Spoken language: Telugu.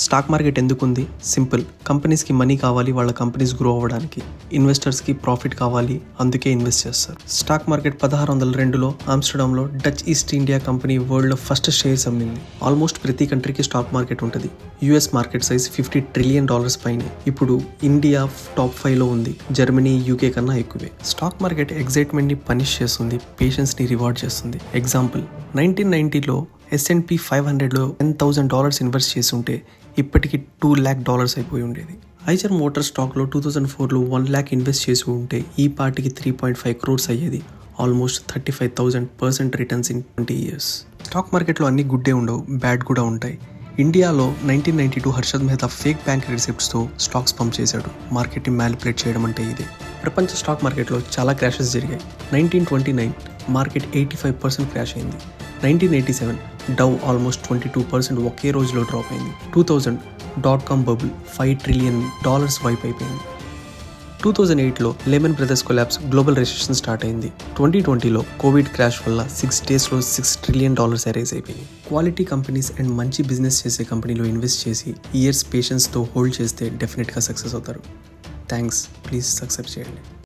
స్టాక్ మార్కెట్ ఎందుకుంది? సింపుల్. కంపెనీస్కి మనీ కావాలి, వాళ్ళ కంపెనీస్ గ్రో అవ్వడానికి. ఇన్వెస్టర్స్కి ప్రాఫిట్ కావాలి, అందుకే ఇన్వెస్ట్ చేస్తారు. స్టాక్ మార్కెట్ 1602లో ఆమ్స్టర్డామ్లో డచ్ ఈస్ట్ ఇండియా కంపెనీ వరల్డ్లో ఫస్ట్ షేర్స్ అమ్మింది. ఆల్మోస్ట్ ప్రతి కంట్రీకి స్టాక్ మార్కెట్ ఉంటుంది. యుఎస్ మార్కెట్ సైజ్ $50 ట్రిలియన్ పైన. ఇప్పుడు ఇండియా టాప్ 5లో ఉంది. జర్మనీ, యూకే కన్నా ఎక్కువే. స్టాక్ మార్కెట్ ఎగ్జైట్మెంట్ని పనిష్ చేస్తుంది, పేషెన్స్ని రివార్డ్ చేస్తుంది. ఎగ్జాంపుల్, 1990లో S&P 500లో $10,000 ఇన్వెస్ట్ చేసి ఉంటే ఇప్పటికి $2 lakh అయిపోయి ఉండేది. ఐచర్ మోటార్ స్టాక్లో 2004లో $1 lakh ఇన్వెస్ట్ చేసి ఉంటే ఈ పార్టీకి 3.5 crores అయ్యేది. Almost 35,000% returns in 20 years. Stock మార్కెట్లో అన్ని గుడ్డే ఉండవు, బ్యాడ్ కూడా ఉంటాయి. ఇండియాలో 1992 హర్షద్ మెహతా ఫేక్ బ్యాంక్ రిసిప్ట్స్తో స్టాక్స్ పంప్ చేశాడు. మార్కెట్ని మ్యానిపులేట్ చేయడం అంటే ఇదే. ప్రపంచ స్టాక్ మార్కెట్లో చాలా క్రాషెస్ జరిగాయి. 1929 మార్కెట్ 85% క్రాష్ అయింది. 1987 డౌ ఆల్మోస్ట్ 22% ఒకే రోజులో డ్రాప్ అయింది. 2000 .com బబుల్ $5 trillion వైప్ అయిపోయింది. 2008లో Lehman brothers collapse, global recession start అయింది. 2020లో కోవిడ్ క్రాష్ వల్ల 6 daysలో $6 trillion ఎరేజ్ అయిపోయింది. క్వాలిటీ కంపెనీస్ అండ్ మంచి బిజినెస్ చేసే కంపెనీలో ఇన్వెస్ట్ చేసి ఇయర్స్ పేషెన్స్తో హోల్డ్ చేస్తే డెఫినెట్గా సక్సెస్ అవుతారు. థ్యాంక్స్. ప్లీజ్ సబ్స్క్రైబ్ చేయండి.